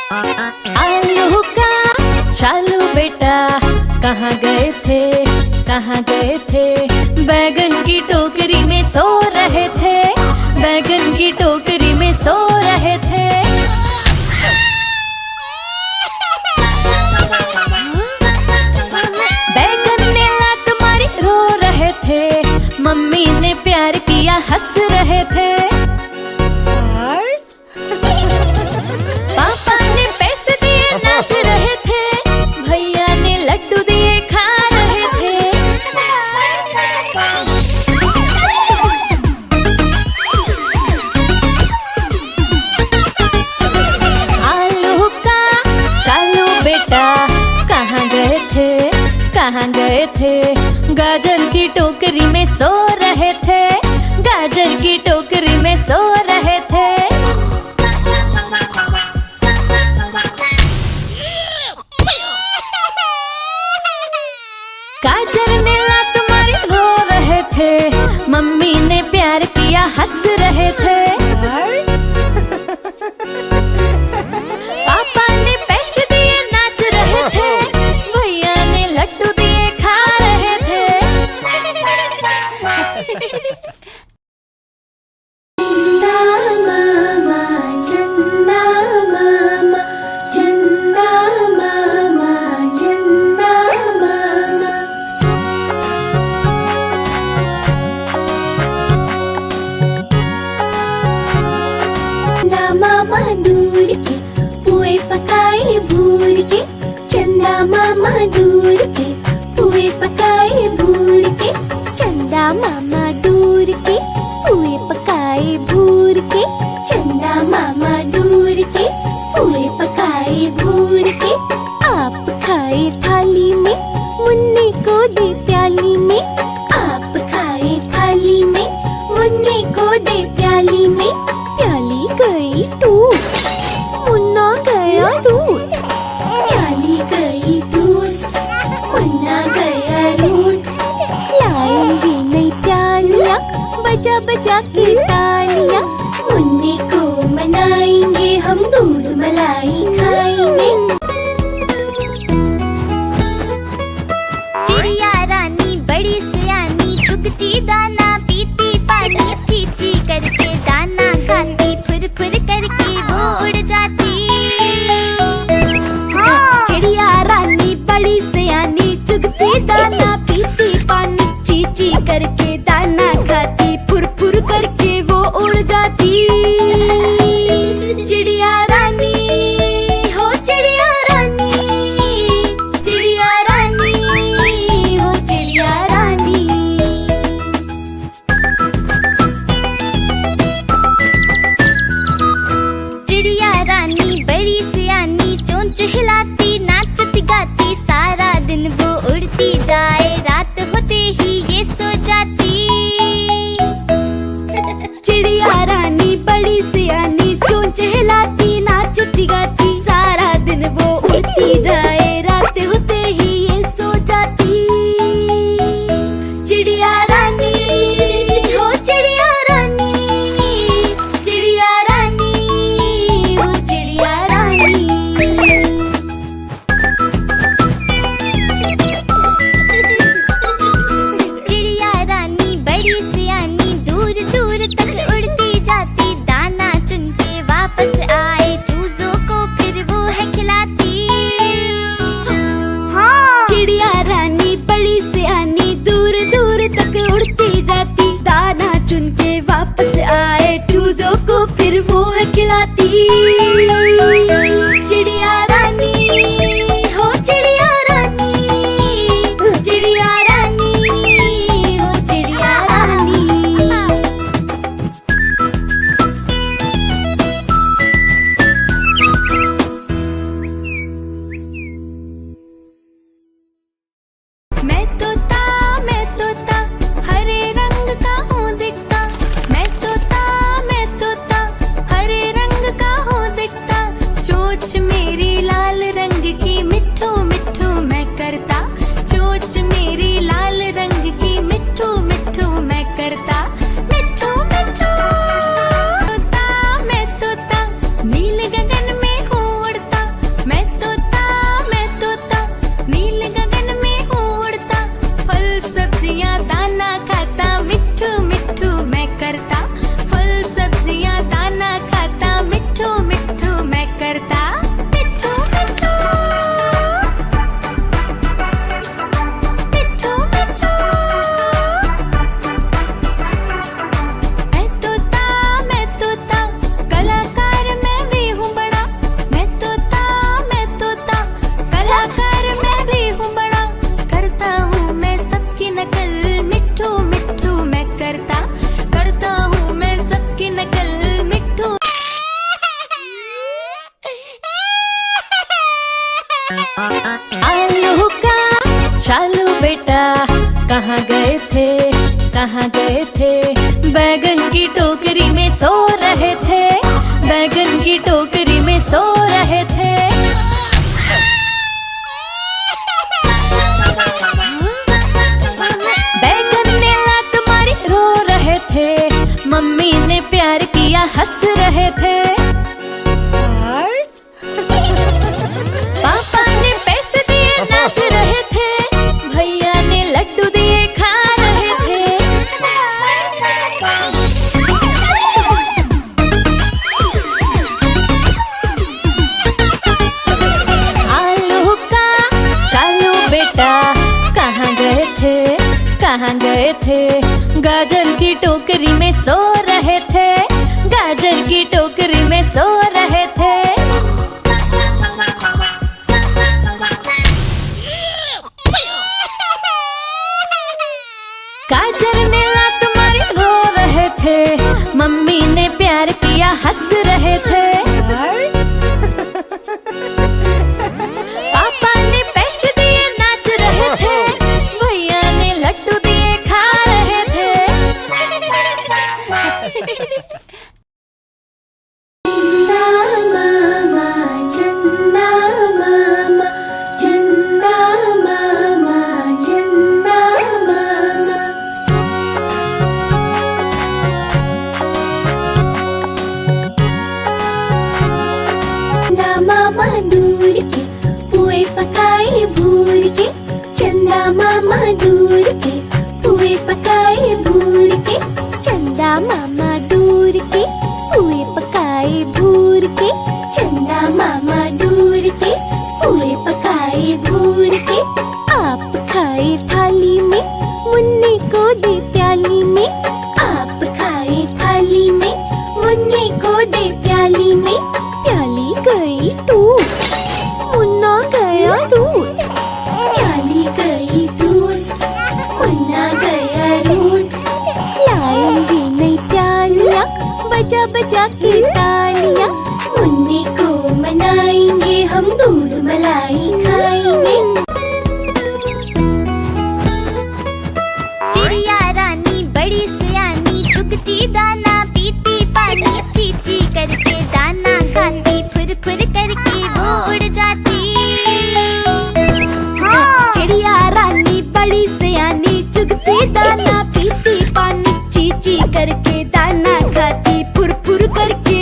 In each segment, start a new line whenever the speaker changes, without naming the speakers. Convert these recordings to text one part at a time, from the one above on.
आलू का चालू बेटा कहाँ गए थे, कहाँ गए थे? बैगन की टोकरी में सो रहे थे, बैगन की टोकरी में सो रहे थे। बैगन ने लात मारी रो रहे थे, मम्मी ने प्यार किया हंस रहे थे। पापा ने पैसे दिए नाच रहे थे, भैया ने लड्डू दिए खा रहे थे। आलू का चालू बेटा कहाँ गए थे, कहाँ गए थे? गाजर की टोकरी में सो रहे थे, गाजर की टोकरी में सो रहे थे। गाजर ने लात मारी रो रहे थे, मम्मी ने प्यार किया हंस रहे थे। पापा ने पैसे दिए नाच रहे थे, भैया ने लड्डू दिए खा रहे थे।
चंदा मामा, चंदा मामा, चंदा मामा दूर के पुए पकाए भूर के। चंदा मामा दूर के पुए पकाए भूर के। चंदा मामा दूर के पुए पकाए भूर के। आप खाए थाली में मुन्ने को दे प्याली में। आप खाए थाली में मुन्ने को दे प्याली में। प्याली गई टूट मुन्ना गया रूठ। प्याली गई टूट मुन्ना गया रूठ। लाएंगे नई प्यालियाँ बजा बजा के तालियाँ। मुन्ने को मनाएंगे हम दूध मलाई खाएंगे।
चिड़िया रानी बड़ी सियानी चुगती दाना पीती पानी। चीची करके दाना खाती फुर फुर करके वो उड़ जाती।
चिड़िया रानी बड़ी सियानी चुगती दाना पीती पानी। चीची करके दाना खाती फुर फुर करके वो उड़ जाती। चिड़िया रानी हो चिड़िया रानी। चिड़िया रानी हो चिड़िया रानी।
चिड़िया रानी बड़ी सियानी चोंच हिलाती नाचती गाती। सारा दिन वो उड़ती जाए रात होते ही ये सो जाती।
चिड़िया रानी बड़ी सियानी चोंच हिलाती नाचती गाती। सारा दिन वो उड़ती जाए रात होते ही ये सो जाती। चिड़िया रानी हो चिड़िया रानी। चिड़िया रानी हो चिड़िया रानी।
चिड़िया रानी बड़ी सियानी दूर दूर तक उड़ती जाती। दाना चुन के वापस आए चूजों को फिर वो है खिलाती।
चिड़िया रानी बड़ी सियानी दूर दूर तक उड़ती जाती। दाना चुन के वापस आए चूजों को फिर वो है खिलाती। चिड़िया रानी हो चिड़िया रानी। चिड़िया रानी हो चिड़िया रानी। मैं तोता हरे रंग का हूँ दिखता। मैं तोता हरे रंग का हूँ दिखता। चोंच मेरी लाल रंग की मिट्ठू मिट्ठू मैं करता। चोंच मेरी लाल रंग की मिट्ठू मिट्ठू मैं करता। मिट्ठू मिट्ठू मैं तोता नील गगन में हूँ उड़ता। मैं तोता नील गगन में हूँ उड़ता। फल सब्जियाँ दाना खाता मिट्ठू मिट्ठू मैं करता। फल सब्जियाँ दाना खाता मिट्ठू मिट्ठू मैं करता। मिट्ठू मिट्ठू मिट्ठू मिट्ठू। मैं तोता कलाकार मैं भी हूँ बड़ा। मैं तोता कलाकार मैं भी हूँ बड़ा। करता हूँ मैं सबकी नकल मिट्ठू मिट्ठू मैं करता। करता हूँ मैं सबकी नकल मिट्ठू। आलू का चालू बेटा कहाँ गए थे कहाँ गए थे। बैगन की टोकरी में सो रहे थे। बैगन की टोकरी में सो रहे थे। बैगन ने लात मारी रो रहे थे। मम्मी ने प्यार किया हंस रहे थे। पापा ने पैसे दिए नाच रहे थे। भैया ने लड्डू दिए खा रहे थे। आलू का चालू बेटा कहाँ गए थे कहाँ गए थे। गाजर की टोकरी में सो रहे थे। गाजर की टोकरी में सो रहे थे।
बजा के तालियां, मुन्नी को मनाएंगे हम, दूध मलाई खाएंगे।
चिड़िया रानी बड़ी सियानी, चुगती दाना पीती पानी, चींची करके दाना खाती, फुर फुर करके वो उड़ जाती। चिड़िया रानी बड़ी सियानी, चुगती दाना पीती पानी, चींची करके दाना खाती, फुर फुर करके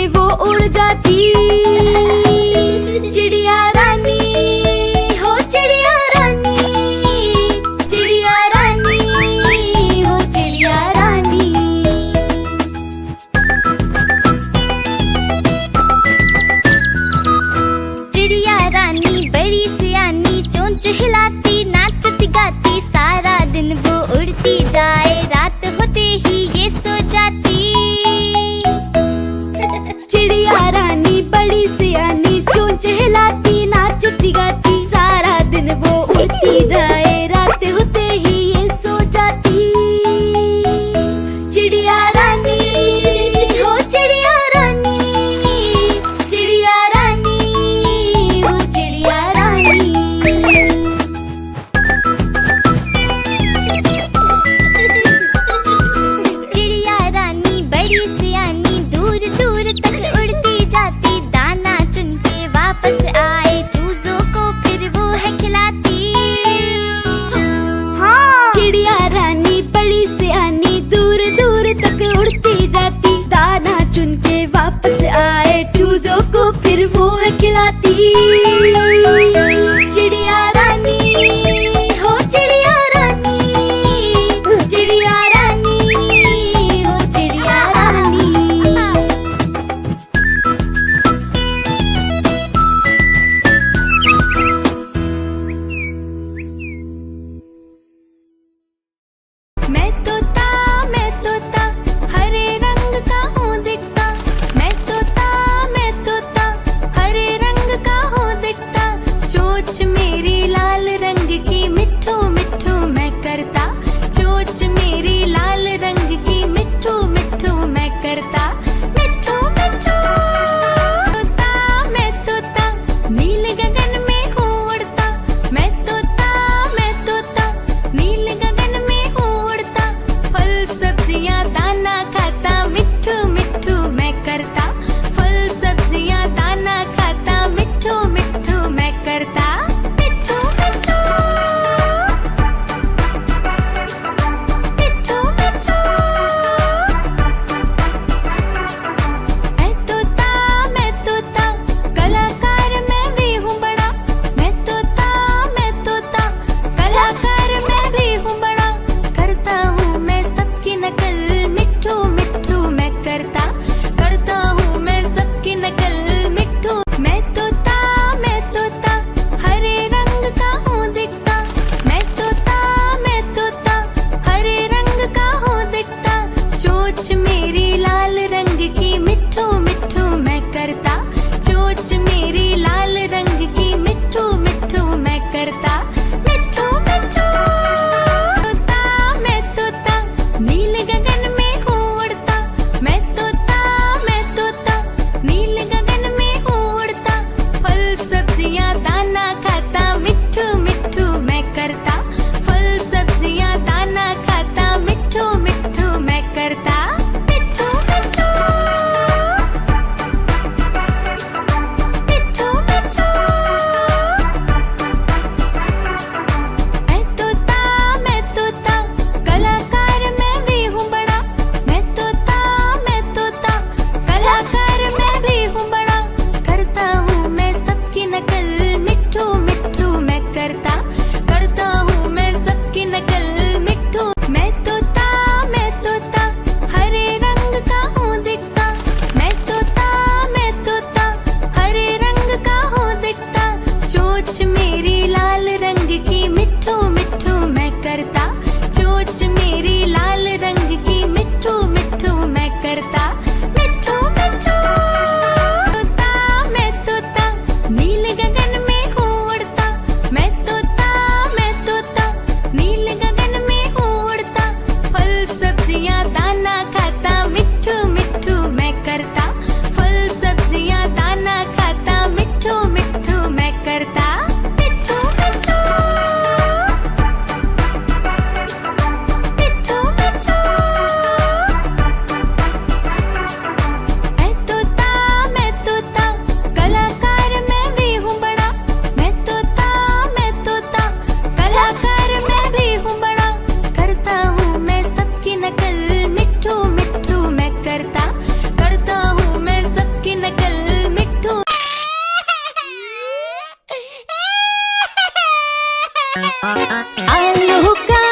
आलू का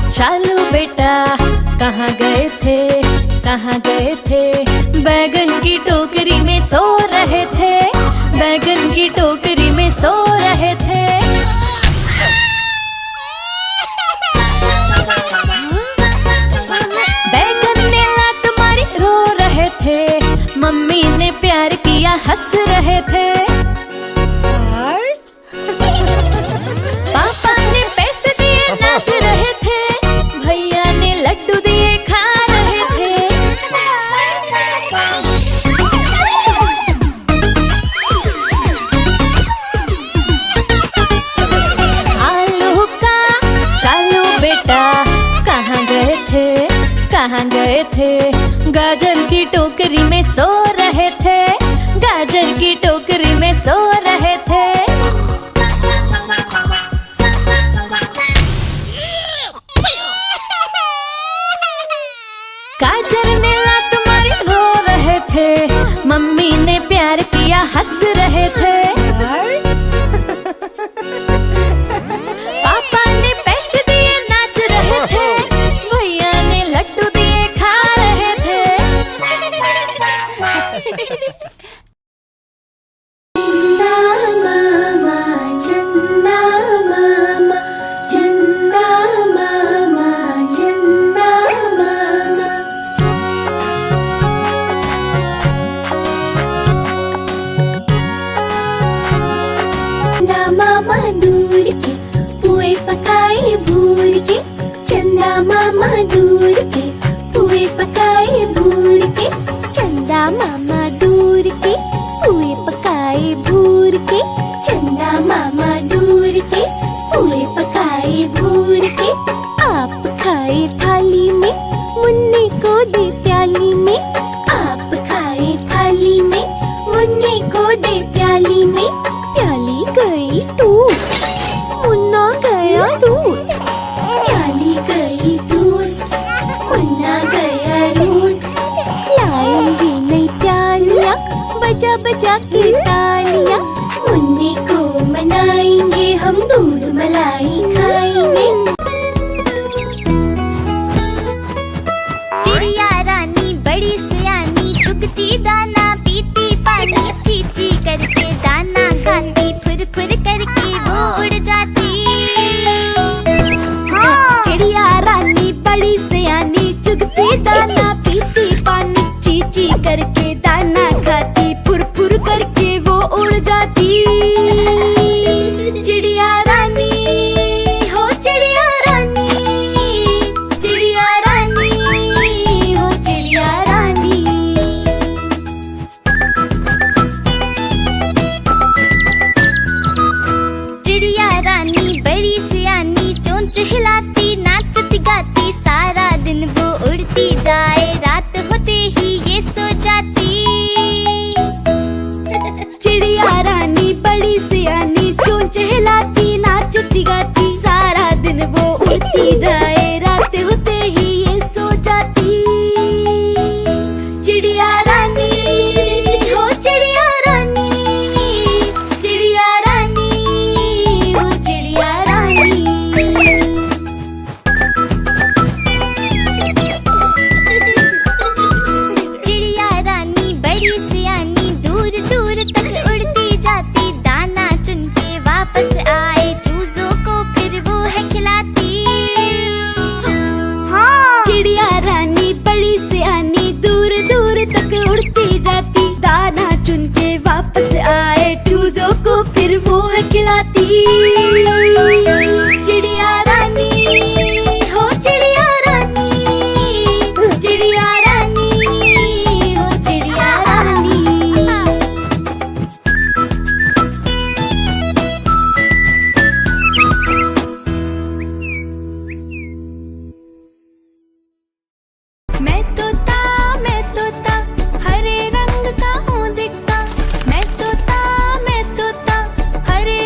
चालू बेटा, कहाँ गए थे, कहाँ गए थे? बैगन की टोकरी में सो रहे थे, बैगन की टोकरी में सो रहे थे। बैगन ने लात मारी रो रहे थे, मम्मी ने प्यार किया हंस रहे थे। पापा ने पैसे दिए नाच रहे थे, भैया ने लड्डू दिए खा रहे थे। आलू का चालू बेटा, कहाँ गए थे, कहाँ गए थे? गाजर की टोकरी में सो रहे थे, गाजर की टोकरी में सो रहे थे। गाजर ने लात मारी रो रहे थे, मम्मी ने प्यार किया हंस रहे थे। पापा ने पैसे दिए नाच रहे थे, भैया ने लड्डू दिए खा रहे थे।
चंदा मामा, चंदा मामा, चंदा मामा, चंदा मामा दूर के पुए पकाए भूर के, चंदा मामा दूर के पुए पकाए भूर के, चंदा मामा दूर के पुए पकाए भूर के, चंदा मामा दूर के पुए पकाए भूर के। आप खाए थाली में, मुन्ने को दे प्याली में, आप खाए थाली में, मुन्ने को दे प्याली में। प्याली गई टूट, मुन्ना गया रूट, प्याली गई टूट, मुन्ना गया रूट। लाएंगे नई प्यालियाँ, बजा बजा के तालियाँ, मुन्ने को मनाएंगे हम, दूध मलाई खाएंगे।
चिड़िया रानी बड़ी सियानी, चुगती दाना पीती पानी, चींची करके दाना खाती, फुर फुर करके वो उड़ जाती। चिड़िया रानी बड़ी सियानी, चुगती दाना पीती पानी, चींची करके दाना खाती, फुर फुर करके वो उड़ जाती। चिड़िया रानी हो चिड़िया रानी, चिड़िया रानी हो चिड़िया रानी। चिड़िया रानी बड़ी सियानी, चोंच हिलाती नाचती गाती, सारा दिन वो उड़ती जाए, रात होते ही ये सो जाती। चिड़िया रानी बड़ी सियानी, चोंच हिलाती नाचती गाती, सारा दिन वो उड़ती जाए, रात होते ही ये सो जाती। चिड़िया रानी हो चिड़िया रानी, चिड़िया रानी हो चिड़िया रानी। चिड़िया रानी बड़ी सियानी, दूर दूर तक उड़ती जाती, दाना चुन के वापस आए, चूजों को फिर वो है खिलाती। चिड़िया रानी बड़ी सियानी, दूर दूर तक उड़ती जाती, दाना चुन के वापस आए, चूजों को फिर वो है खिलाती। चिड़िया रानी हो चिड़िया रानी, चिड़िया रानी हो चिड़िया रानी। मैं तोता हरे रंग का हूँ दिखता, मैं तोता हरे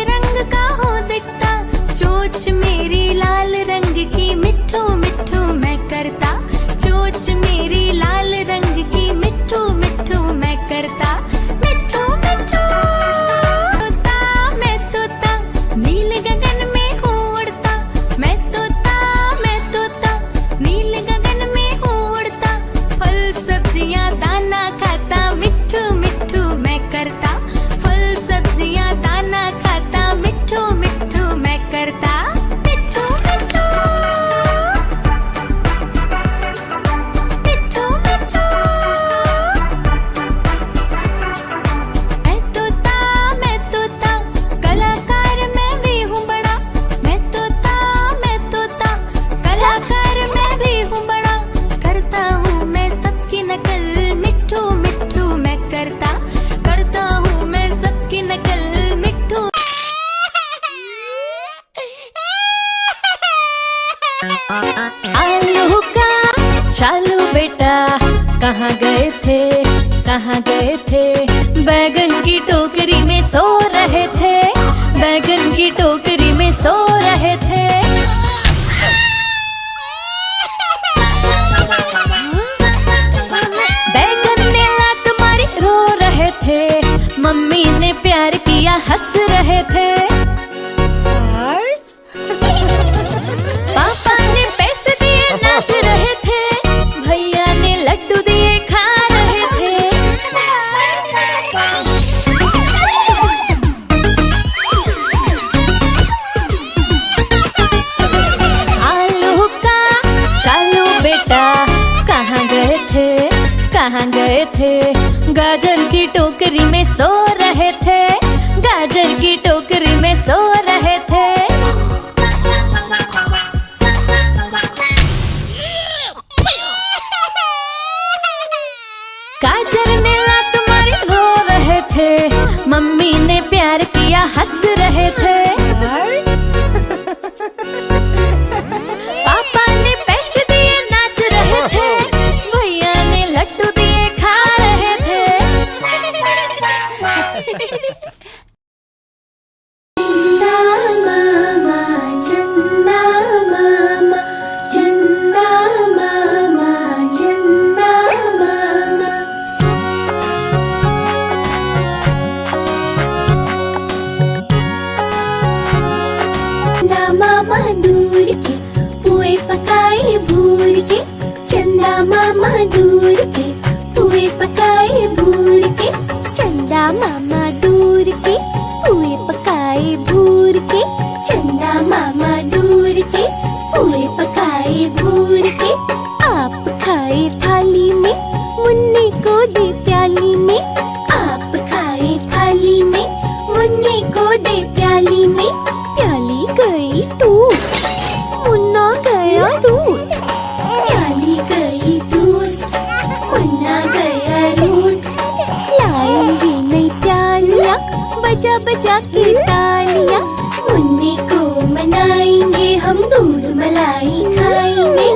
आलू का चालू बेटा, कहाँ गए थे, कहाँ गए थे? बैगन की टोकरी में सो रहे थे, बैगन की टोकरी में सो रहे थे। बैगन ने लात मारी, रो रहे थे, मम्मी ने प्यार किया, हंस रहे थे। पापा ने पैसे दिए, नाच रहे थे, भैया ने लड्डू दिए, खा रहे थे। आलू का चालू बेटा, कहाँ गए थे, कहाँ गए थे? गाजर की टोकरी में सो रहे थे, गाजर की टोकरी में सो रहे थे। गाजर ने लात मारी, रो रहे थे, मम्मी ने प्यार किया, हंस रहे थे। पापा ने पैसे दिए, नाच रहे थे, भैया ने लड्डू दिए, खा रहे थे।
चंदा मामा, चंदा मामा, चंदा मामा, चंदा मामा दूर के पुए पकाए भूर के, चंदा मामा दूर के पुए पकाए भूर के, चंदा मामा दूर के पुए पकाए भूर के, चंदा मामा दूर के पुए पकाए भूर के। आप खाए थाली में, मुन्ने को दे प्याली में, आप खाए थाली में, मुन्ने को दे प्याली में। प्याली गई टूट, मुन्ना गया रूठ, प्याली गई टूट, मुन्ना गया रूठ। लाएंगे नई प्यालियाँ, बजा बजा के तालियाँ, मुन्ने को मनाएंगे हम, दूध मलाई खाएंगे।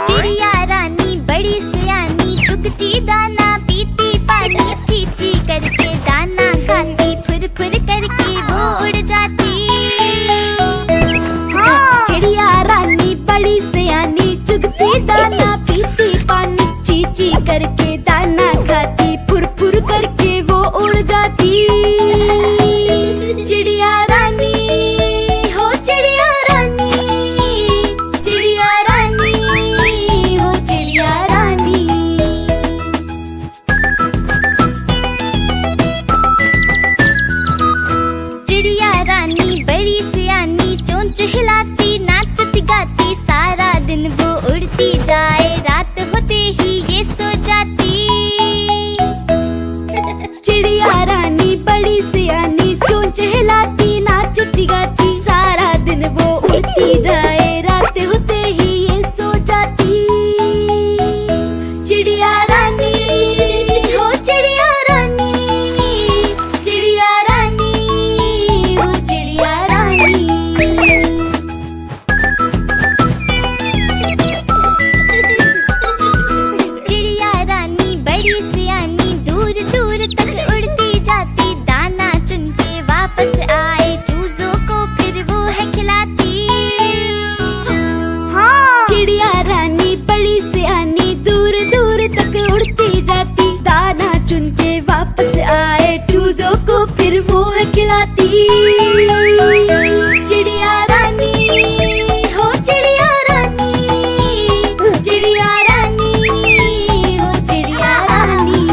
चिड़िया रानी बड़ी सियानी, चुगती दाना पीती पानी, चीची करके दाना खाती, फुर फुर करके वो उड़ जाती। चिड़िया रानी बड़ी सियानी, चुगती दाना पीती पानी, चीची करके दाना खाती, फुर फुर करके वो उड़ जाती। चिड़िया रानी, हो चिड़िया रानी, चिड़िया रानी, हो चिड़िया रानी। चिड़िया रानी बड़ी सियानी, चोंच हिलाती, नाचती गाती, सारा दिन वो उड़ती जाए, रात होते ही ये सो जाती। चिड़िया रानी बड़ी सियानी, चोंच हिलाती, नाचती गाती, सारा दिन वो उड़ती जाए, रात होते ही ये सो जाती। चिड़िया रानी, हो चिड़िया रानी, चिड़िया रानी, हो चिड़िया रानी। चिड़िया रानी बड़ी सियानी, दूर दूर तक उड़ती जाती, दाना चुन के वापस आए, चूजों को फिर वो है खिलाती। चिड़िया रानी बड़ी सियानी, दूर दूर तक उड़ती जाती, दाना चुन के वापस आए, चूजों को फिर वो है खिलाती। चिड़िया रानी, हो चिड़िया रानी, चिड़िया रानी, हो चिड़िया रानी।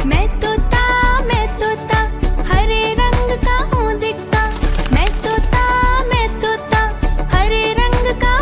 मैं तोता हरे रंग का हूँ दिखता, मैं तोता हरे रंग का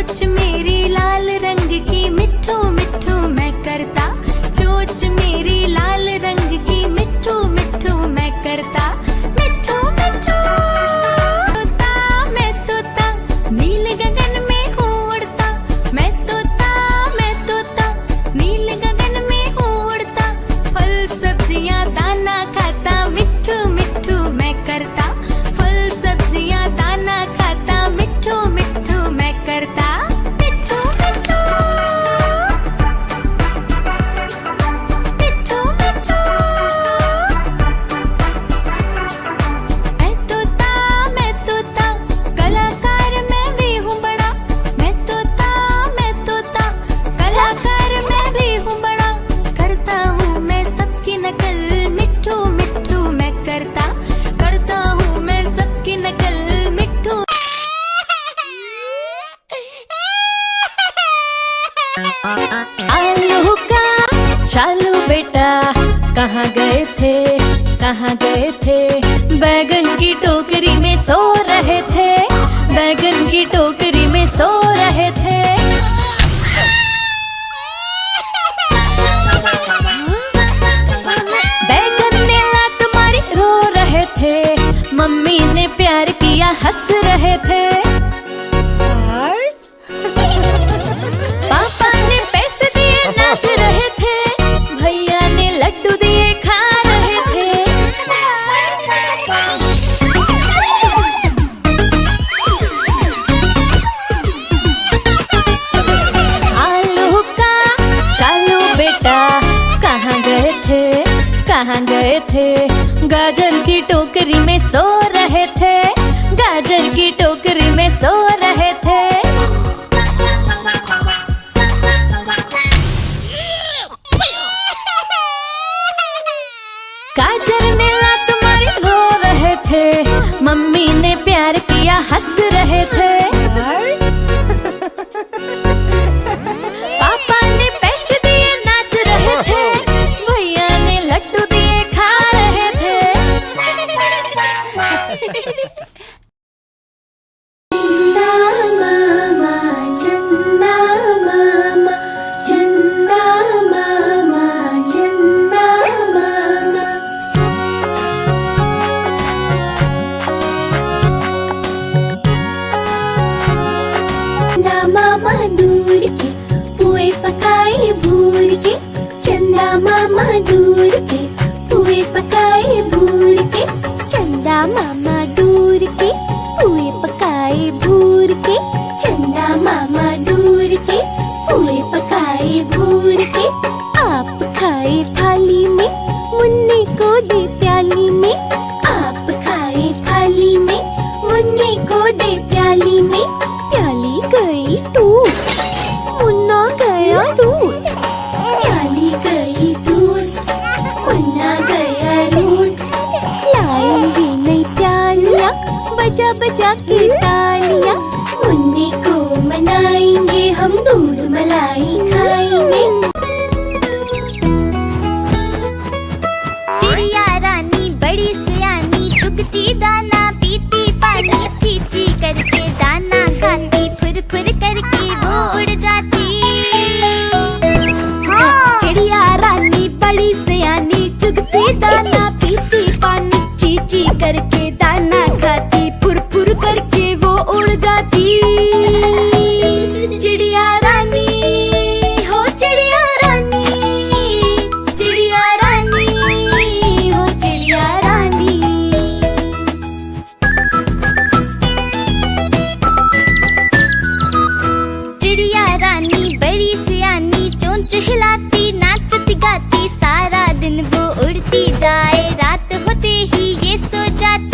चोंच मेरी लाल रंग की मिट्ठू मिट्ठू मैं करता, चोंच मेरी लाल रंग की मिट्ठू मिट्ठू मैं करता, मिट्ठू मिट्ठू। तोता मैं तोता नील गगन में हूँ उड़ता, मैं तोता नील गगन में हूँ उड़ता, फल सब्जियाँ दाना खाता, मिट्ठू मिट्ठू मैं करता, फल सब्जियाँ दाना खाता, मिट्ठू मिट्ठू मैं करता, मिट्ठू मिट्ठू मिट्ठू मिट्ठू। मैं तोता कलाकार मैं भी हूँ बड़ा, मैं तोता कलाकार मैं भी हूँ बड़ा, करता हूँ मैं सबकी नकल, मिट्ठू मिट्ठू मैं करता हूँ मैं सबकी नकल, मिट्ठू। आलू का चालू बेटा कहाँ गए थे, बैगन की टोकरी में सो रहे थे, बैगन की टोकरी में सो रहे थे। बैगन ने लात मारी रो रहे थे, मम्मी ने प्यार किया हंस रहे थे। पापा ने पैसे दिए नाच रहे थे, भैया ने लड्डू दिए खा रहे थे। आलू का चालू बेटा कहाँ गए थे, गाजर की टोकरी में सो रहे थे, गाजर की टोकरी में सो रहे थे। गाजर ने लात मारी रो रहे थे, मम्मी ने प्यार किया हंस रहे थे। पापा ने पैसे दिए नाच रहे थे, भैया ने लड्डू दिए खा रहे थे।
चंदा मामा, चंदा मामा, चंदा मामा, चंदा मामा दूर के पुए पकाए भूर के, चंदा मामा दूर के पुए पकाए भूर के, चंदा मामा दूर के पुए पकाए भूर के, चंदा मामा दूर के पुए पकाए भूर के। आप खाए थाली में, मुन्ने को दे प्याली में, आप खाए थाली में, मुन्ने को दे प्याली में। प्याली गई टूट, मुन्ना गया रूट, प्याली गई टूट, मुन्ना गया रूट। लाएंगे नई प्यालियाँ बजा बजा के तालियाँ, मुन्ने को मनाएंगे हम, दूध मलाई खाएंगे।
चिड़िया रानी बड़ी सियानी, चुगती दाना पीती पानी, चींची करके दाना खाती, फुर फुर करके वो उड़ जाती। चिड़िया रानी बड़ी सियानी, चुगती दाना पीती पानी, चींची करके दाना खाती, फुर फुर करके वो उड़ जाती। चिड़िया रानी हो चिड़िया रानी, चिड़िया रानी हो चिड़िया रानी। चिड़िया रानी बड़ी सियानी, चोंच हिलाती नाचती गाती, सारा दिन वो उड़ती जाए, रात होते ही ये सो जाती।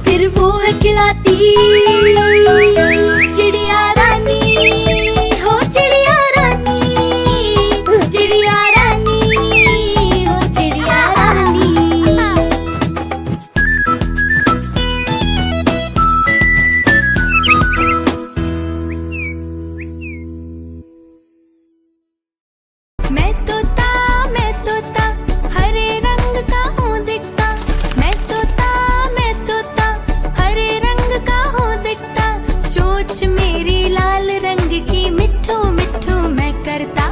फिर वो है खिलाती। चिड़िया रानी हो चिड़िया रानी, चिड़िया रानी हो चिड़िया रानी। मैं तोता हरे रंग का हूँ दिखता। मैं तोता हरे रंग का हूँ दिखता। चोंच मेरी लाल रंग की मिट्ठू मिट्ठू मैं करता।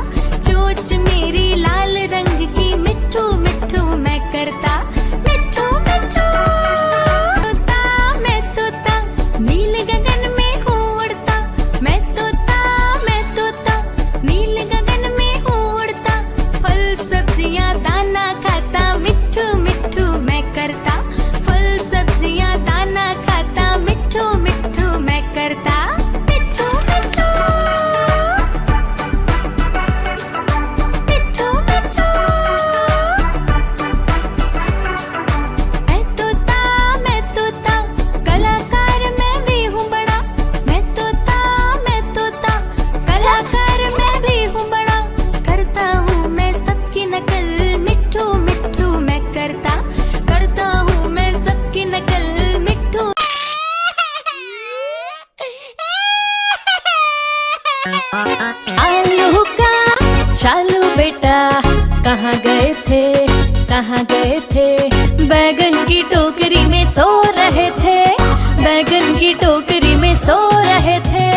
चोंच मेरी लाल रंग की मिट्ठू मिट्ठू मैं करता। मिट्ठू मिट्ठू मैं तोता नील गगन में हूँ उड़ता। मैं तोता नील गगन में हूँ उड़ता। फल सब्जियाँ दाना खाता मिट्ठू मिट्ठू मैं करता। फल सब्जियाँ दाना खाता मिट्ठू मिट्ठू मैं करता। मिट्ठू मिट्ठू मिट्ठू मिट्ठू। मैं तोता कलाकार मैं भी हूँ बड़ा। मैं तोता कलाकार मैं भी हूँ बड़ा। करता हूँ मैं सबकी नकल मिट्ठू मिट्ठू मैं करता। करता हूँ मैं सबकी नकल मिट्ठू। आलू का चालू बेटा कहाँ गए थे, कहाँ गए थे। बैगन की टोकरी में सो रहे थे। बैगन की टोकरी में सो रहे थे।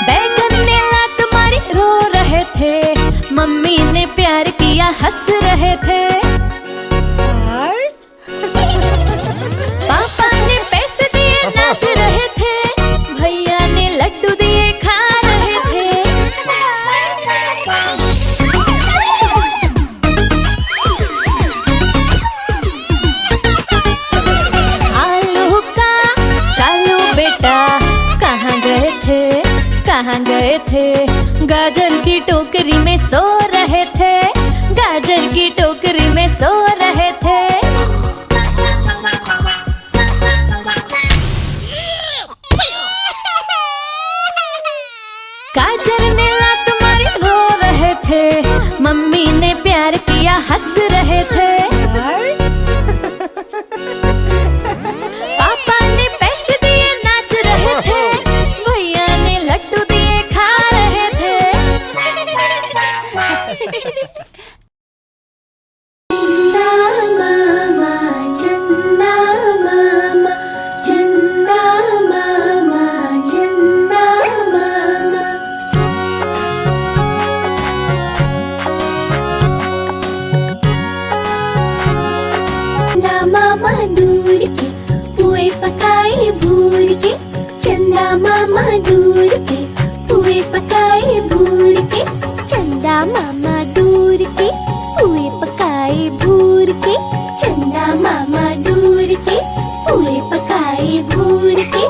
बैगन ने लात मारी रो रहे थे। मम्मी ने प्यार किया हंस रहे थे। पापा ने पैसे दिए नाच रहे थे। भैया ने लड्डू दिए खा रहे थे। आलू का चालू बेटा कहाँ गए थे, कहाँ गए थे। गाजर की टोकरी में सो रहे थे। गाजर की टोकरी में सो रहे थे। गाजर ने लात मारी रो रहे थे। मम्मी ने प्यार किया हंस रहे थे। पापा ने पैसे दिए नाच रहे थे। भैया ने लड्डू दिए खा रहे थे।
चंदा मामा चंदा मामा चंदा मामा। चंदा मामा दूर के पुए पकाए भूर के। चंदा मामा दूर के पुए पकाए भूर के। चंदा मामा दूर के पुए पकाए भूर के। चंदा मामा दूर के पुए पकाए भूर के।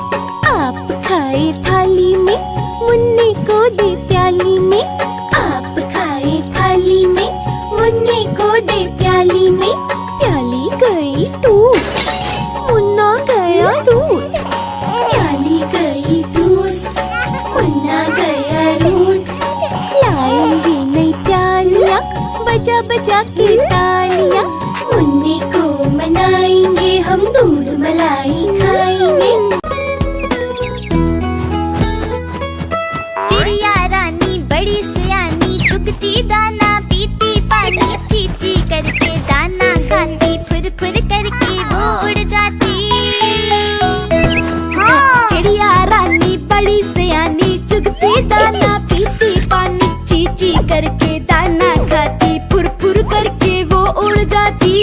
आप खाए थाली में मुन्ने को दे प्याली में। आप खाए थाली में मुन्ने को दे प्याली में। प्याली गई टूट मुन्ना गया रूठ। प्याली गई टूट मुन्ना गया रूठ। लाएंगे नई प्यालियाँ बजा बजा के तालियाँ। मुन्ने को मनाएंगे हम दूध मलाई खाएंगे।
चिड़िया रानी बड़ी सियानी चुगती दाना पीती पानी। चीची करके दाना खाती फुर फुर करके वो उड़ जाती। चिड़िया रानी बड़ी सियानी चुगती दाना पीती पानी। चीची करके दाना खाती फुर फुर करके वो उड़ जाती।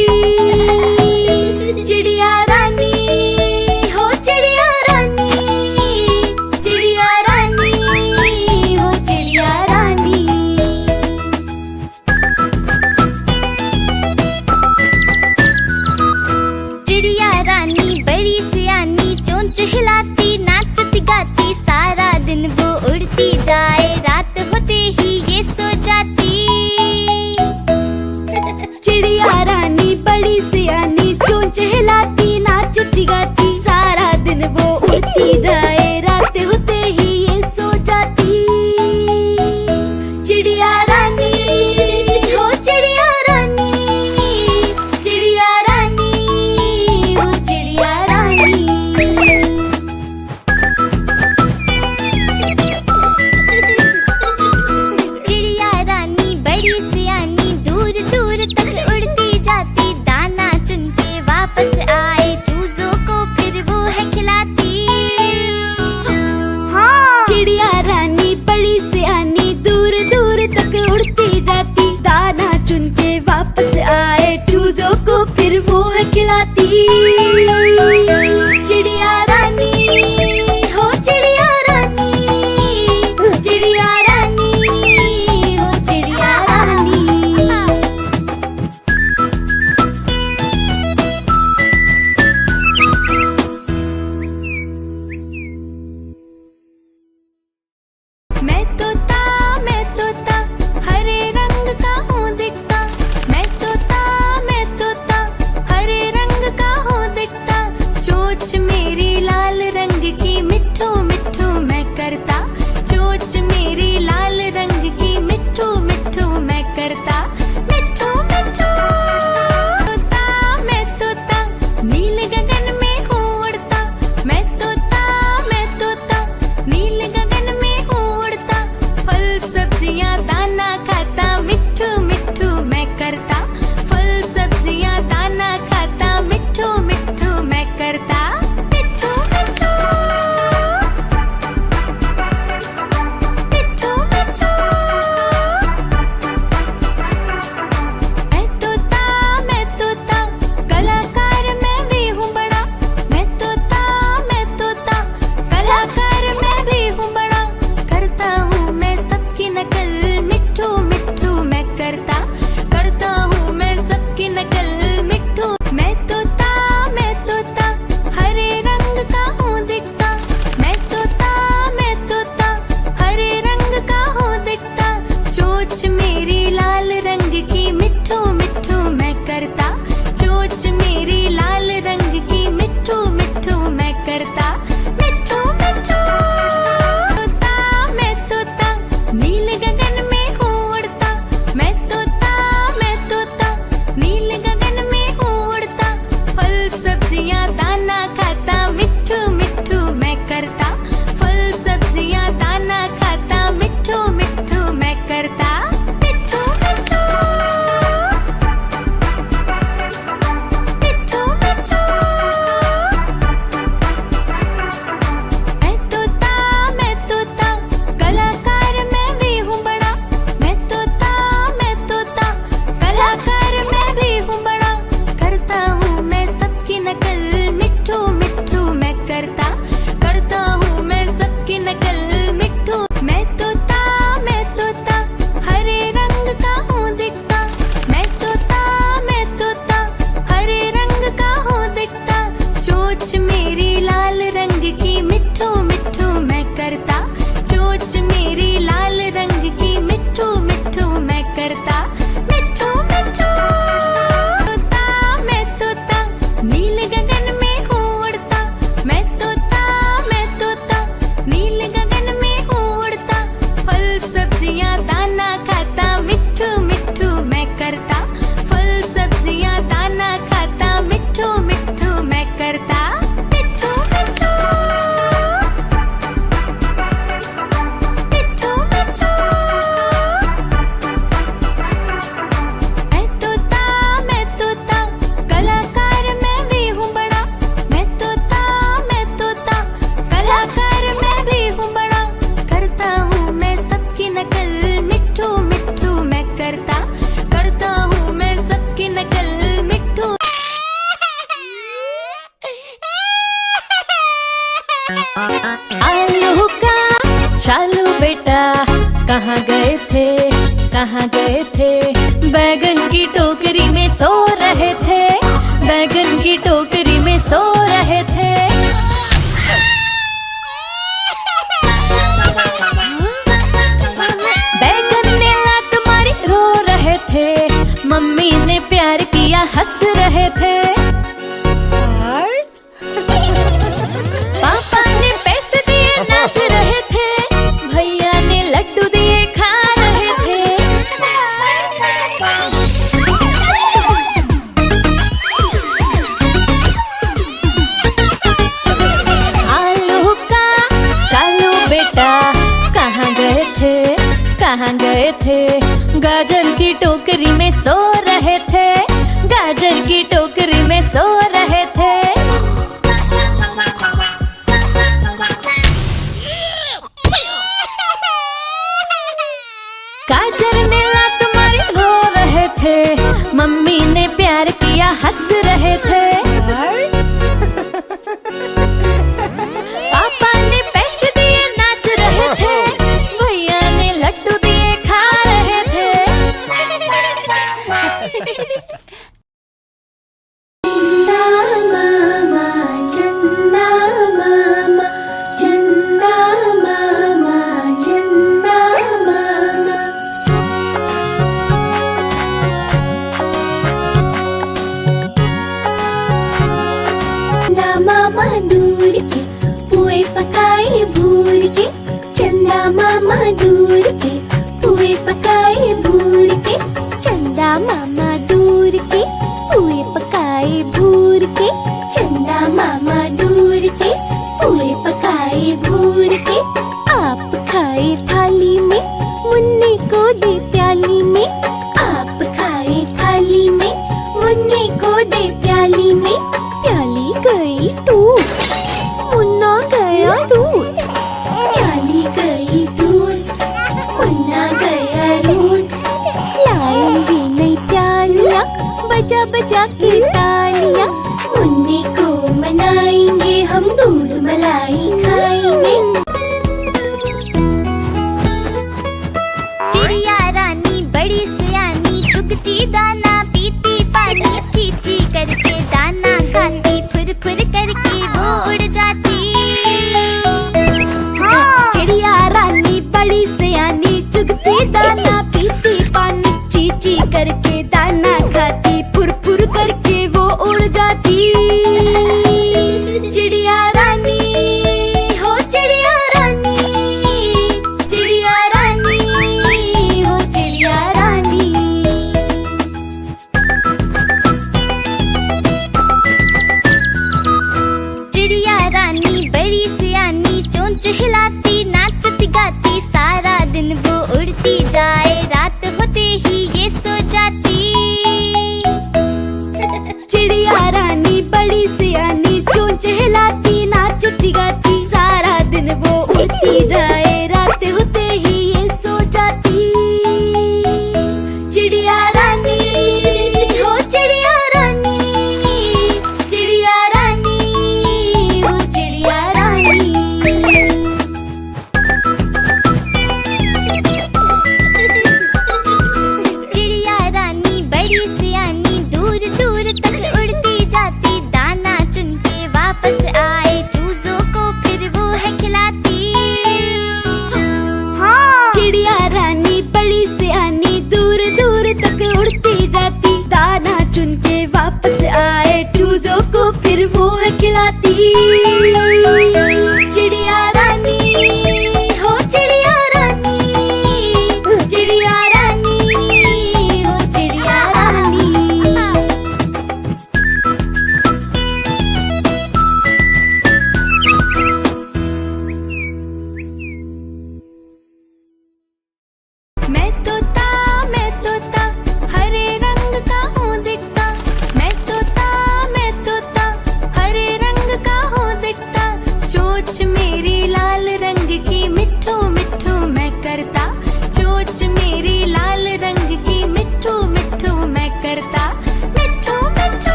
चिड़िया रानी हो चिड़िया
चिड़िया रानी बड़ी सियानी चोंच हिलाती नाचती गाती, सारा दिन वो उड़ती जाए रात होते ही ये सो जाती। चिड़िया रानी हो चिड़िया रानी, चिड़िया रानी हो चिड़िया रानी।
चिड़िया रानी बड़ी सियानी दूर दूर तक उड़ती जाती, दाना चुन के वापस आए चूजों को फिर वो है खिलाती।
हाँ। चिड़िया रानी बड़ी सियानी दूर दूर तक उड़ती जाती, दाना चुन के वापस आए चूजों को फिर वो है खिलाती। चिड़िया रानी हो चिड़िया रानी, चिड़िया रानी हो चिड़िया रानी। मैं तोता हरे रंग का हूँ दिखता, मैं तोता हरे रंग का हूँ दिखता, चोंच मेरी लाल रंग की मिट्ठू मिट्ठू मैं करता, चोंच मेरी लाल रंग की मिट्ठू मिट्ठू मैं करता, मिट्ठू मिट्ठू। मैं तोता नील गगन में हूँ उड़ता, मैं तोता नील गगन में हूँ उड़ता, फल सब्जियाँ दाना खाता मिट्ठू मिट्ठू मैं करता, फल सब्जियाँ दाना खाता मिट्ठू मिट्ठू मैं करता, मिट्ठू मिट्ठू मिट्ठू मिट्ठू। मैं तोता कलाकार मैं भी हूँ बड़ा, मैं तोता कलाकार मैं भी हूँ बड़ा, करता हूँ मैं सबकी नकल मिट्ठू मिट्ठू मैं करता हूँ मैं सबकी नकल मिट्ठू। मैं तोता हरे रंग का हूँ दिखता, मैं तोता हरे रंग का हूँ दिखता, चोंच मेरी लाल रंग की मिट्ठू मिट्ठू मैं करता, चोंच मेरी लाल रंग की मिट्ठू मिट्ठू मैं करता, मिट्ठू मिट्ठू। मैं तोता नील गगन में हूँ उड़ता, मैं तोता नील गगन में हूँ उड़ता, फल सब्जियाँ दाना खाता मिट्ठू मिट्ठू मैं करता, फल सब्जियाँ दाना खाता मिट्ठू मिट्ठू मैं करता, मिट्ठू मिट्ठू मिट्ठू मिट्ठू। मैं तोता कलाकार मैं भी हूँ बड़ा, मैं तोता कलाकार मैं भी हूँ बड़ा, करता हूँ मैं सबकी नकल मिट्ठू मिट्ठू मैं करता हूँ मैं सबकी नकल मिट्ठू। मैं तोता हरे रंग का हूँ दिखता, मैं तोता हरे रंग का हूँ दिखता, चोंच मेरी लाल रंग की मिट्ठू मिट्ठू मैं करता, चोंच मेरी लाल रंग की मिट्ठू मिट्ठू मैं करता, मिट्ठू मिट्ठू। मैं तोता नील गगन में हूँ उड़ता, मैं तोता नील गगन में हूँ उड़ता, फल सब्जियाँ दाना खाता मिट्ठू मिट्ठू मैं करता, फल सब्जियाँ दाना खाता मिट्ठू मिट्ठू मैं करता, मिट्ठू मिट्ठू मिट्ठू मिट्ठू। मैं तोता कलाकार मैं भी हूँ बड़ा, मैं तोता कलाकार मैं भी हूँ बड़ा, करता हूँ मैं सबकी नकल मिट्ठू मिट्ठू मैं करता हूँ मैं सबकी नकल मिट्ठू।
आलू का चालू बेटा कहाँ गए थे, बैगन की टोकरी में सो रहे थे, बैगन की टोकरी में सो रहे थे। बैगन ने लात मारी रो रहे थे, मम्मी ने प्यार किया हंस रहे थे। पापा ने पैसे दिए नाच रहे थे, भैया ने लड्डू दिए खा रहे थे। आलू का चालू बेटा, कहाँ गए थे, कहाँ गए थे? गाजर की टोकरी में सो रहे थे, गाजर की टोकरी में सो रहे थे। गाजर ने लात मारी रो रहे थे, मम्मी ने प्यार किया हंस रहे थे। पापा ने पैसे दिए नाच रहे थे, भैया ने लड्डू दिए खा रहे थे।
चंदा मामा, चंदा मामा, चंदा मामा, चंदा मामा दूर के पुए पकाए भूर के, चंदा मामा दूर के पुए पकाए भूर के, चंदा मामा दूर के पुए पकाए भूर के, चंदा मामा दूर के पुए पकाए भूर के। आप खाए थाली में, मुन्ने को दे प्याली में, आप खाए थाली में, मुन्ने को दे प्याली में। प्याली गई टूट, मुन्ना गया रूठ, प्याली गई टूट, मुन्ना गया रूठ। लाएंगे नई प्यालियाँ, बजा बजा के तालियाँ, मुन्ने को मनाएंगे हम, दूध मलाई खाएंगे।
चिड़िया रानी बड़ी सियानी, चुगती दाना पीती पानी, चीची करके दाना खाती, फुर फुर करके वो उड़ जाती। चिड़िया रानी बड़ी सियानी, चुगती दाना पीती पानी, चीची करके दाना खाती, फुर फुर करके वो उड़ जाती। चिड़िया रानी हो चिड़िया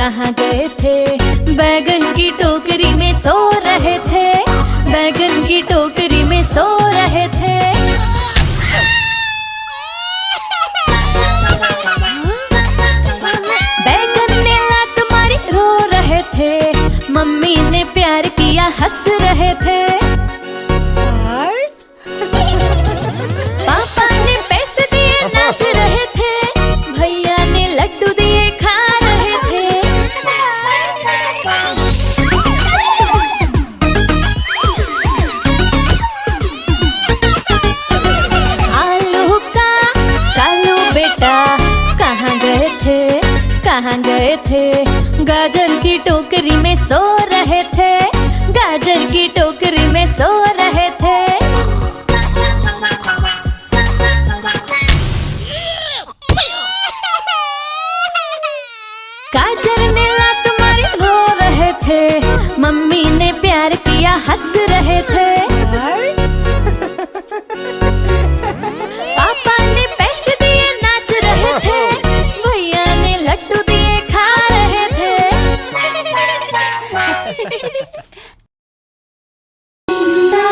कहाँ गए थे? बैगन की टोकरी में सो रहे थे, बैगन की टोकरी में सो रहे थे। बैगन ने लात मारी रो रहे थे, मम्मी ने प्यार किया हंस रहे थे। पापा ने पैसे दिए नाच रहे थे, भैया ने लड्डू दिए खा रहे थे। आलू का चालू बेटा, कहाँ गए थे? कहाँ गए थे? गाजर की टोकरी में सो रहे थे, गाजर की टोकरी में सो रहे थे। गाजर ने लात मारी रो रहे थे, मम्मी ने प्यार किया हंस रहे थे। पापा ने पैसे दिए नाच रहे थे, भैया ने लड्डू दिए खा रहे थे।
चंदा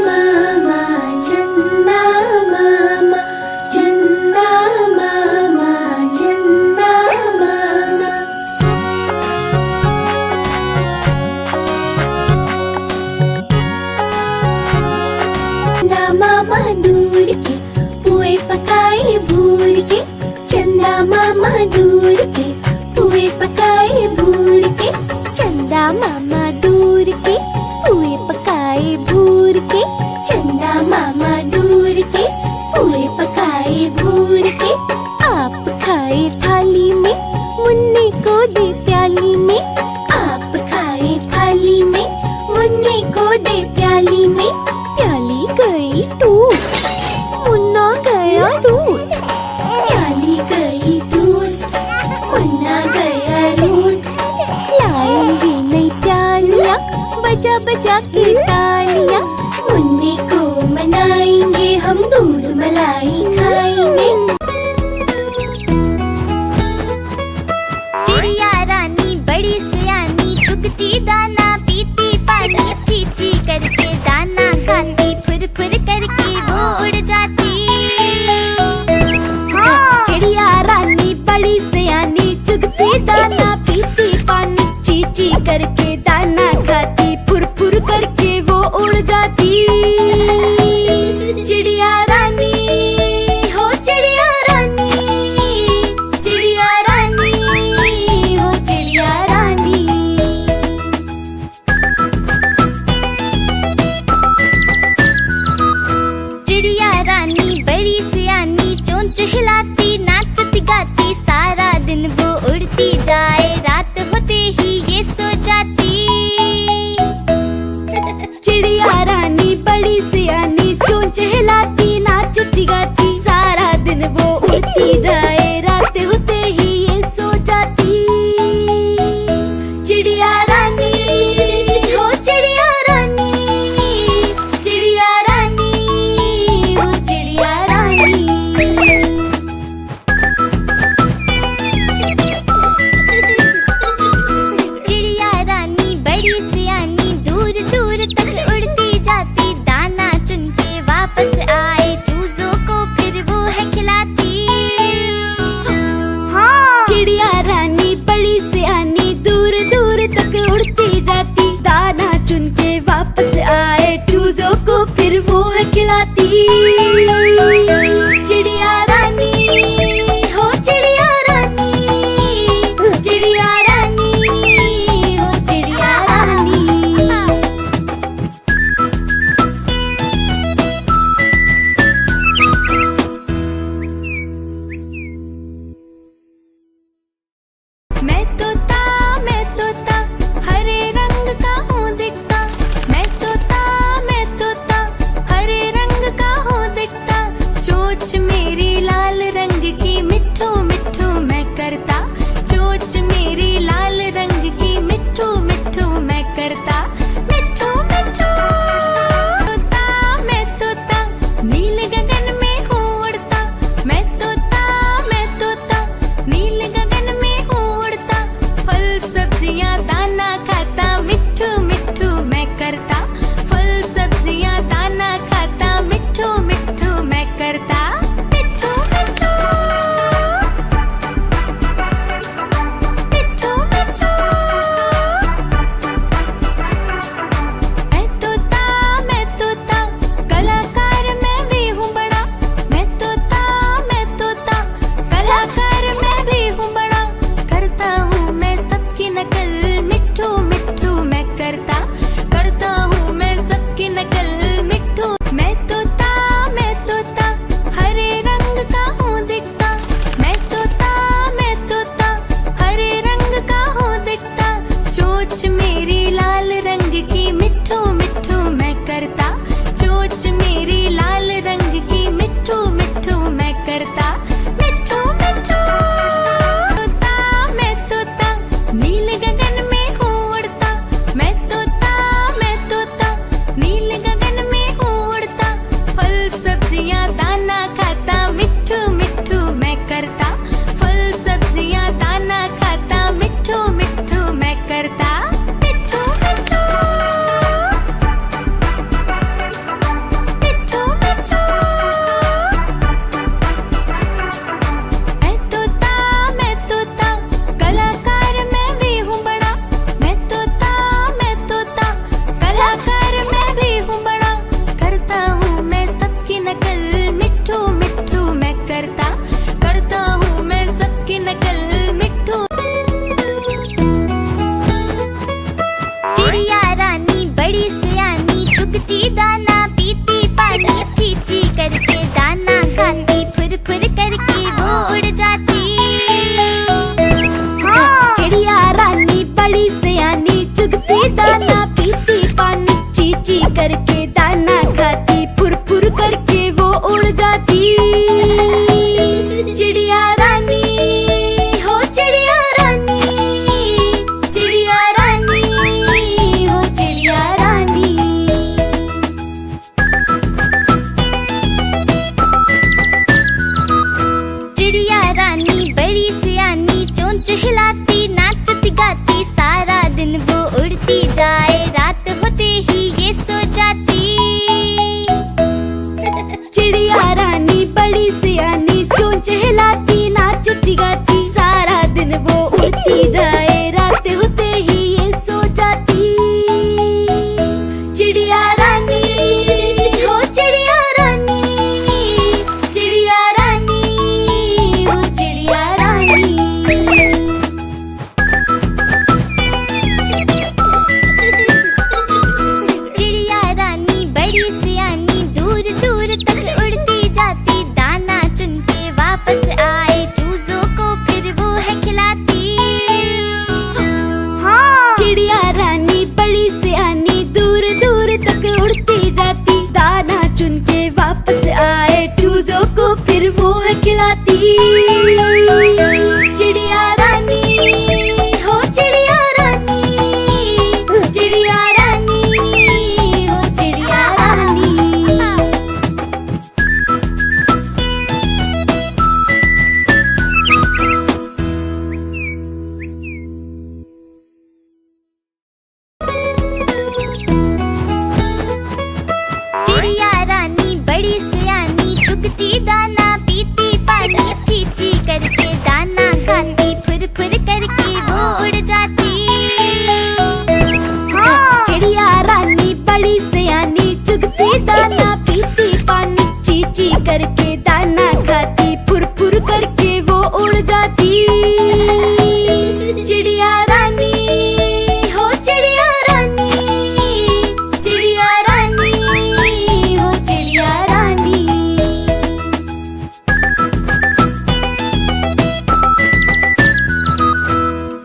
मामा, चंदा मामा, चंदा मामा, चंदा मामा दूर के पुए पकाए भूर के, चंदा मामा दूर के पुए पकाए भूर के, चंदा मामा दूर के पुए पकाए भूर के, चंदा मामा दूर के पुए पकाए भूर के। आप खाए थाली में, मुन्ने को दे प्याली में, आप खाए थाली में, मुन्ने को दे प्याली में। प्याली गई टूट, मुन्ना गया रूट, प्याली गई टूट, मुन्ना गया रूट। लाएंगे नई प्यालियाँ, बजा बजा के तालियाँ, मुन्ने को मनाएंगे हम, दूध मलाई खाएंगे।
चिड़िया रानी बड़ी सयानी, चुगती दाना पीती पानी, चींची करके दाना खाती, फुर फुर करके वो उड़ जाती। चिड़िया रानी बड़ी सयानी, चुगती दाना पीती पानी, चींची करके दाना खाती, फुर फुर करके वो उड़ जाती। चिड़िया रानी हो चिड़िया रानी, चिड़िया रानी हो चिड़िया रानी। चिड़िया रानी बड़ी सयानी, चोंच हिलाती नाचती गाती, सारा दिन वो उड़ती जाए, रात होते ही ये सो जाती। चिड़िया रानी बड़ी सयानी, चोंच हिलाती नाचती गाती, सारा दिन वो उड़ती जाए, रात होते ही ये सो जाती। चिड़िया रानी हो चिड़िया रानी, चिड़िया रानी हो चिड़िया रानी। चिड़िया रानी बड़ी सयानी, दूर दूर तक उड़ती जाती, दाना चुन के वापस आए, चूजों को फिर वो है खिलाती। चिड़िया रानी बड़ी सयानी, दूर दूर तक उड़ती जाती, दाना चुन के वापस आए, चूजों को फिर वो है खिलाती। चिड़िया रानी हो चिड़िया रानी, चिड़िया रानी हो चिड़िया रानी।
मेरी लाल रंग की मिट्ठू मिट्ठू मैं करता, चोंच मेरी लाल रंग की मिट्ठू मिट्ठू मैं करता, मिट्ठू मिट्ठू। तोता मैं तोता, नील गगन में हूँ उड़ता, मैं तोता नील गगन में हूँ उड़ता, फल सब्जियाँ दाना खाता, मिट्ठू मिट्ठू मैं करता, फल सब्जियाँ दाना खाता, मिट्ठू मिट्ठू मैं करता, मिट्ठू मिट्ठू मिट्ठू मिट्ठू। मैं तोता कलाकार मैं भी हूँ बड़ा, मैं तोता कलाकार मैं भी हूँ बड़ा, करता हूँ मैं सबकी नकल, मिट्ठू मिट्ठू मैं करता हूँ मैं सबकी नकल, मिट्ठू।
चिड़िया रानी बड़ी सियानी, चुगती दाना पीती पानी, चींची करके दाना खाती, फुर फुर करके वो उड़ जाती।
चिड़िया रानी बड़ी सियानी, चुगती दाना पीती पानी, चींची करके दाना खाती, फुर फुर करके वो उड़ जाती। चिड़िया रानी हो चिड़िया रानी, चिड़िया रानी हो चिड़िया रानी।
चिड़िया रानी बड़ी सियानी, चोंच हिलाती नाचती गाती, सारा दिन वो उड़ती जाए, रात होते ही ये सो जाती।
चिड़िया रानी बड़ी सियानी, चोंच हिलाती नाचती गाती, सारा दिन वो उड़ती जाए, रात होते ही ये सो जाती। चिड़िया रानी हो चिड़िया रानी, चिड़िया रानी हो चिड़िया रानी।
चिड़िया रानी बड़ी सियानी, दूर दूर तक उड़ती जाती, दाना चुन के वापस आए, चूजों को फिर वो है खिलाती।
चिड़िया रानी बड़ी सियानी, दूर दूर तक उड़ती जाती, दाना चुन के वापस आए, चूजों को फिर वो है खिलाती। चिड़िया रानी हो चिड़िया रानी, चिड़िया रानी हो चिड़िया रानी।
चिड़िया रानी बड़ी सियानी, चुगती दाना पीती पानी, चींची करके दाना खाती, फुर फुर करके वो उड़ जाती।
चिड़िया रानी बड़ी सियानी, चुगती दाना पीती पानी, चींची करके दाना खाती, फुर फुर करके वो उड़ जाती। चिड़िया रानी हो चिड़िया रानी, चिड़िया रानी हो चिड़िया रानी।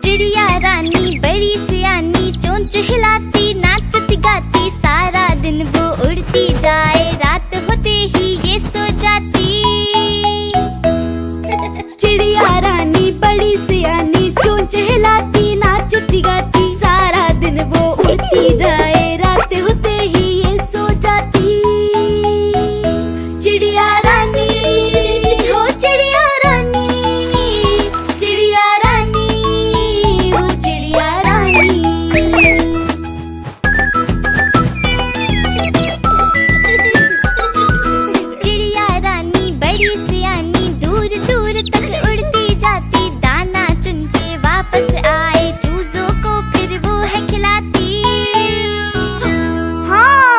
चिड़िया रानी बड़ी सियानी, चोंच हिलाती नाचती गाती, सारा दिन वो उड़ती जाए, रात होते ही ये सो जाती।
चिड़िया रानी बड़ी सियानी, चोंच हिलाती नाचती गाती, सारा दिन वो उड़ती जाए, रात होते ही ये सो जाती। चिड़िया रानी हो चिड़िया रानी, चिड़िया रानी हो चिड़िया रानी।
चिड़िया रानी बड़ी सियानी, दूर दूर तक उड़ती जाती, दाना चुन के वापस आए, चूजों को फिर वो है खिलाती।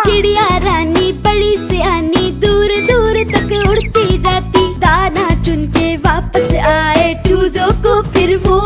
चिड़िया रानी बड़ी सियानी, दूर दूर तक उड़ती जाती, दाना चुन के वापस आए, चूजों को फिर वो